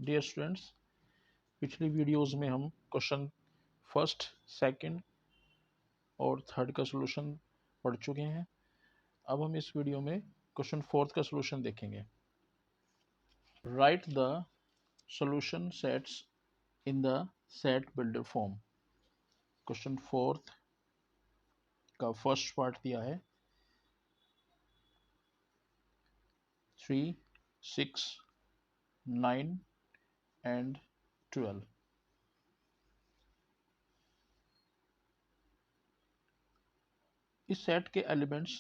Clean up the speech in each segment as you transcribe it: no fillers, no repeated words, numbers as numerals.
Dear students, पिछली videos में हम क्वेश्चन फर्स्ट, सेकंड और थर्ड का सॉल्यूशन पढ़ चुके हैं। अब हम इस वीडियो में क्वेश्चन फोर्थ का सॉल्यूशन देखेंगे। Right the solution sets in the set builder form. Question fourth का फर्स्ट पार्ट दिया है 3, 6, 9 एंड 12। इस सेट के एलिमेंट्स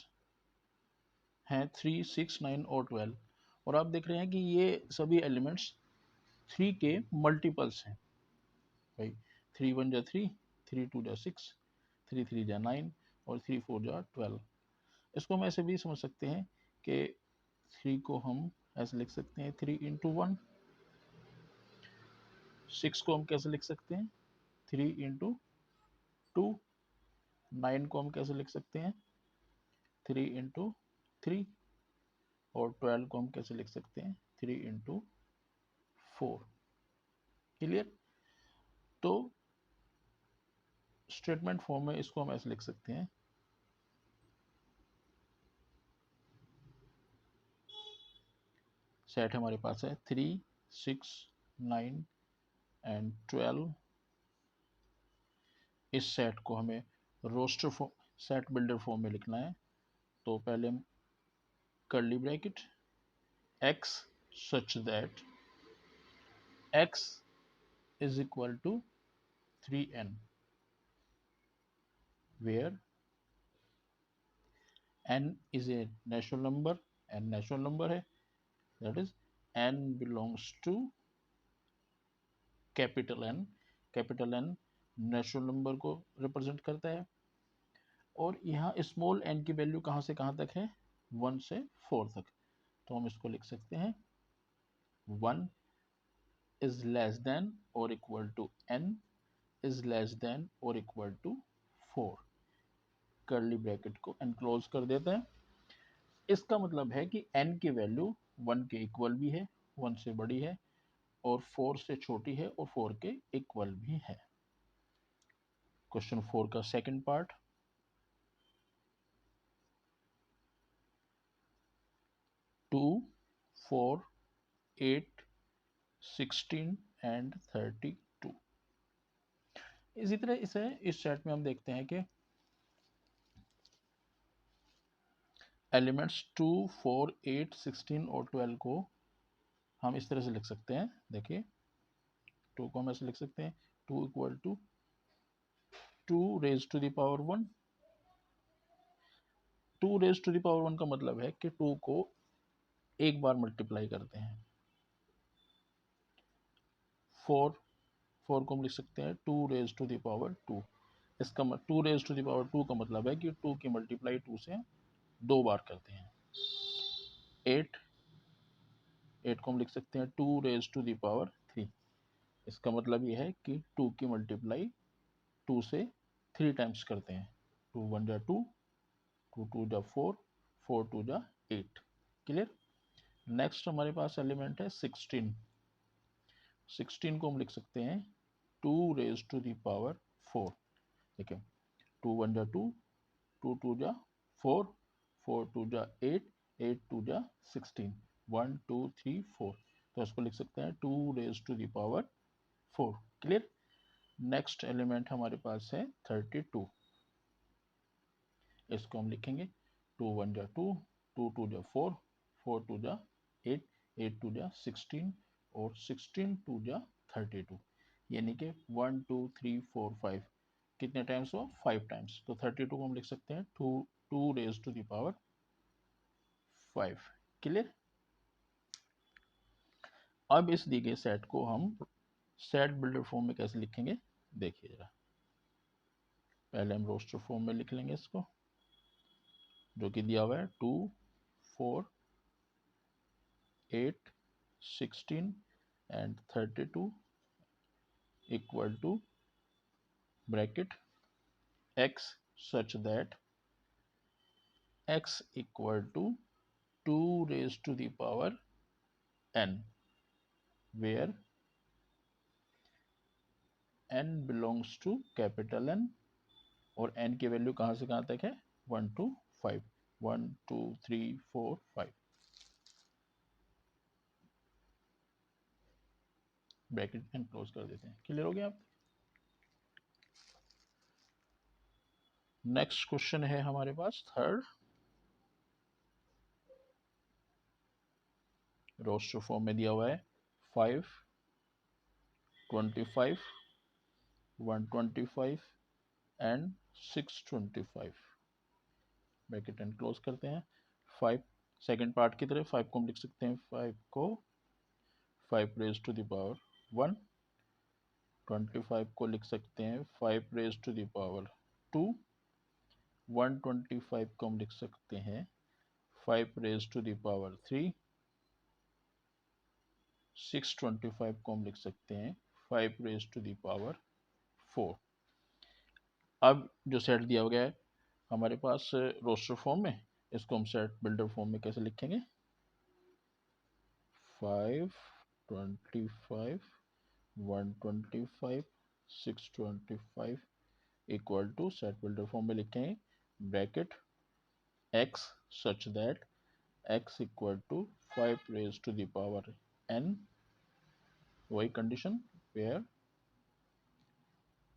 हैं 3, 6, 9 और 12 और आप देख रहे हैं कि ये सभी एलिमेंट्स 3 के मल्टीपल्स हैं। भाई 3 1 जा 3, 3 2 जा 6, 3 3 जा 9 और 3 4 जा 12। इसको हम ऐसे भी समझ सकते हैं कि 3 को हम ऐसे लिख सकते हैं 3 इंटू 1। 6 को हम कैसे लिख सकते हैं 3 इंटू 2। 9 को हम कैसे लिख सकते हैं 3 इंटू 3 और 12 को हम कैसे लिख सकते हैं 3 इंटू 4। क्लियर। तो स्टेटमेंट फॉर्म में इसको हम ऐसे लिख सकते हैं सेट हमारे पास है 3, 6, 9 एंड 12। इस सेट को हमें रोस्टर सेट बिल्डर फॉर्म में लिखना है। तो पहले हम curly bracket x such that x is equal to 3n where n is a natural number, n natural number है, that is n belongs to capital N। Capital N natural number को represent करता है और यहाँ small n की value कहाँ से कहाँ तक है 1 से 4 तक। तो हम इसको लिख सकते हैं 1 is less than or equal to n is less than or equal to 4। Curly bracket को एनक्लोज कर देते हैं। इसका मतलब है कि n की वैल्यू 1 के इक्वल भी है, 1 से बड़ी है और 4 से छोटी है और 4 के इक्वल भी है। क्वेश्चन 4 का सेकंड पार्ट 2, 4, 8, 16 एंड 32। इसी तरह इस सेट में हम देखते हैं कि एलिमेंट्स 2, 4, 8, 16 और 12 को हम इस तरह से लिख सकते हैं। देखिए 2 को हम ऐसे लिख सकते हैं 2 equal to 2 raise to the power 1। 2 raise to the power 1 का मतलब है कि 2 को एक बार मल्टीप्लाई करते हैं। 4 को हम लिख सकते हैं 2 रेज टू द पावर 2। इसका 2 रेज टू द पावर 2 का मतलब है कि 2 की मल्टीप्लाई 2 से 2 बार करते हैं। 8 को हम लिख सकते हैं 2 रेज टू द पावर 3। इसका मतलब यह है कि 2 की मल्टीप्लाई 2 से 3 टाइम्स करते हैं। 2 1 जा 2, 2 2 जा 4, 4 2 जा 8। क्लियर। नेक्स्ट हमारे पास एलिमेंट है 16। 16 को हम लिख सकते हैं 2 रेज टू द पावर 4। देखिए 2 1 जा 2, 2 2 जा 4, 4 2 जा 8, 8 2 जा 16, 1 2 3 4। तो इसको लिख सकते हैं 2 raise to the power 4। Clear. Next element हमारे पास है 32। इसको हम लिखेंगे 2 1 जा 2, 2 2 जा 4, 4 2 जा 8, 8 2 जा 16 और 16 2 जा 32। यानी कि 1 2 3 4 5 कितने टाइम्स हुआ 5 टाइम्स। तो 32 को हम लिख सकते हैं 2 raise to the power 5। Clear. अब इस दी गए सेट को हम सेट बिल्डर फॉर्म में कैसे लिखेंगे देखिए जरा। पहले हम रोस्टर फॉर्म में लिख लेंगे इसको, जो कि दिया हुआ है 2 4 8 16 and 32 equal to bracket x such that x equal to 2 raised to the power n where n belongs to capital N, और n की वैल्यू कहाँ से कहाँ तक है 1 to 5, 1 2 3 4 5, ब्रैकेट एंड क्लोज कर देते हैं। क्लियर हो गया आप? नेक्स्ट क्वेश्चन है हमारे पास थर्ड, रोस्टर फॉर्म में दिया हुआ है 5 25 125 एंड 625, ब्रैकेट एंड क्लोज करते हैं। 5 सेकेंड पार्ट की तरह 5 को हम लिख सकते हैं, 5 को 5 रेज टू द पावर 1, 25 को लिख सकते हैं 5 रेज टू द पावर 2, 125 को हम लिख सकते हैं 5 रेज टू द पावर 3, 625 को हम लिख सकते हैं 5 रेज टू द पावर 4। अब जो सेट दिया गया है हमारे पास रोस्टर फॉर्म में, इसको हम सेट बिल्डर फॉर्म में कैसे लिखेंगे, 5 25 125 625 equal to set builder form में लिखेंगे bracket x such that x equal to 5 raise to the power n, वही condition where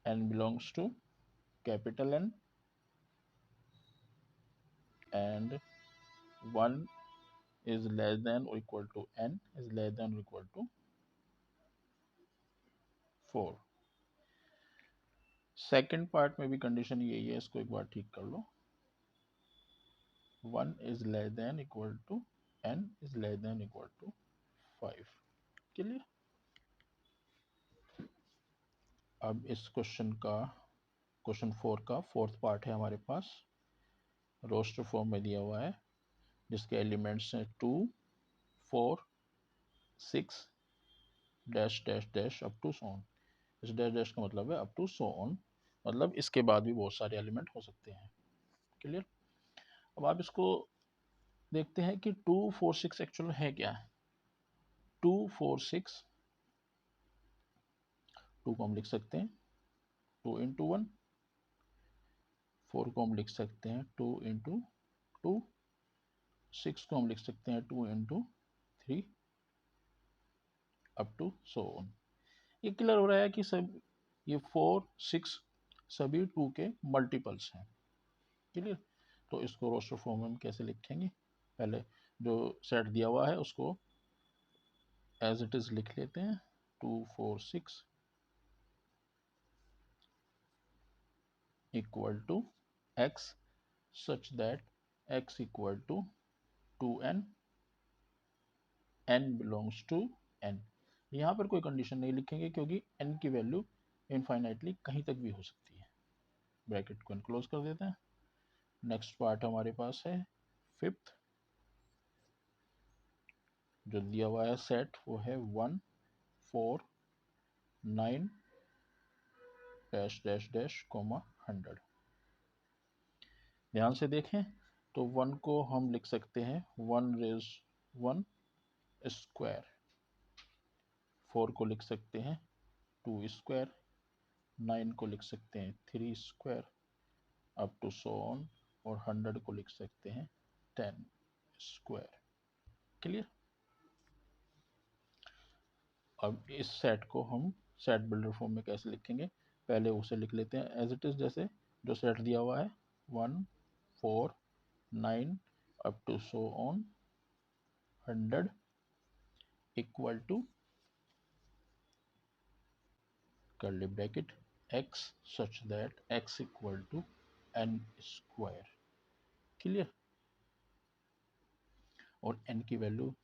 n belongs to capital N and 1 is less than or equal to n is less than or equal to 4। Second part में भी condition यही है, इसको एक बार ठीक कर लो, 1 is less than equal to n is less than equal to 5। Clear? अब इस क्वेश्चन 4 का फोर्थ पार्ट है हमारे पास, रोस्टर फॉर्म में दिया हुआ है जिसके एलिमेंट्स हैं 2 4 6 dash dash dash up to so on. इस डैश डैश का मतलब है अप टू सो ऑन, मतलब इसके बाद भी बहुत सारे एलिमेंट हो सकते हैं। क्लियर? अब आप इसको देखते हैं कि 2 4 6 एक्चुअल है क्या है। 2 4 6, 2 को हम लिख सकते हैं 2 इंटू 1, 4 को हम लिख सकते हैं 2 इंटू 2, 6 को हम लिख सकते हैं 2 into 3 up to so on. ये क्लियर हो रहा है कि सब ये 4 6 सभी 2 के मल्टीपल्स हैं। क्लियर? तो इसको रोस्टर फॉर्म में हम कैसे लिखेंगे, पहले जो सेट दिया हुआ है उसको एज इट इज लिख लेते हैं, 2 4 6 equal to x such that x equal to 2n, n belongs to n। यहाँ पर कोई कंडीशन नहीं लिखेंगे क्योंकि n की वैल्यू इनफाइनाइटली कहीं तक भी हो सकती है। ब्रैकेट को क्लोज कर देते हैं। नेक्स्ट पार्ट हमारे पास है फिफ्थ, जो दिया हुआ है सेट वो है 1 4 9 डैश डैश डैश कोमा 100। ध्यान से देखें तो 1 को हम लिख सकते हैं 1 रेज 1 स्क्वायर, 4 को लिख सकते हैं 2 स्क्वायर, 9 को लिख सकते हैं 3 square up to so on, और 100 को लिख सकते हैं 10 स्क्वायर। क्लियर? अब इस सेट को हम सेट बिल्डर फॉर्म में कैसे लिखेंगे, पहले उसे लिख लेते हैं एज इट इज, जैसे जो सेट दिया हुआ है 1 4 9 up to so on 100 equal to curly bracket x such that x equal to n square. Clear? और n की value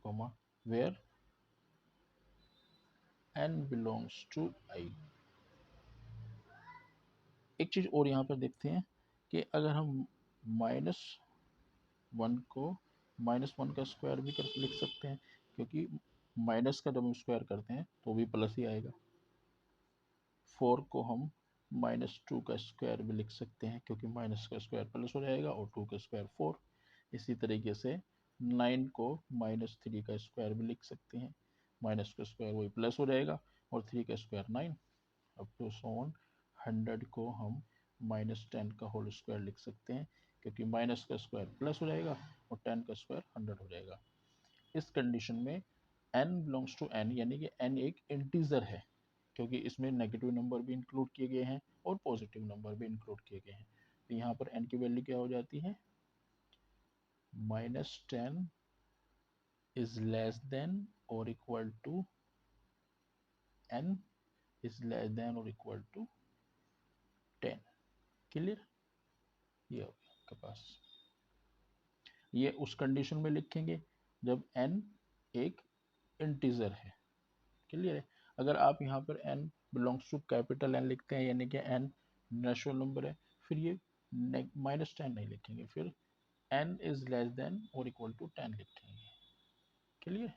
comma where n belongs to i। एक चीज और यहाँ पर देखते हैं कि अगर हम -1 को -1 का स्क्वायर भी कर लिख सकते हैं, क्योंकि माइनस का जब हम स्क्वायर करते हैं तो भी प्लस ही आएगा। 4 को हम -2 का स्क्वायर भी लिख सकते हैं क्योंकि माइनस का स्क्वायर प्लस हो जाएगा और 2 का स्क्वायर 4। इसी तरीके से 9 को -3 का स्क्वायर भी लिख सकते हैं, माइनस का स्क्वायर वही प्लस हो जाएगा, और 3 का square 9 up to so on. 100 को हम -10 का होल स्क्वायर लिख सकते हैं, क्योंकि माइनस का स्क्वायर प्लस हो जाएगा और 10 का स्क्वायर 100 हो जाएगा। इस कंडीशन में n बिलोंग्स टू n, यानी कि n एक इंटीजर है, क्योंकि इसमें नेगेटिव नंबर भी इंक्लूड किए गए हैं और पॉजिटिव नंबर भी इंक्लूड किए गए हैं। तो यहाँ पर n की वैल्यू क्या हो जाती है, -10 इज लेस देन और equal to n is less than और इक्वल टू 10। क्लियर? ये हो गया आपके पास। ये उस कंडीशन में लिखेंगे जब n एक इंटीजर है। क्लियर है? अगर आप यहाँ पर n belongs to capital N लिखते हैं, यानी कि n नेचुरल नंबर है, फिर ये -10 नहीं लिखेंगे, फिर n इज लेस देन और इक्वल टू 10 लिखेंगे। क्लियर?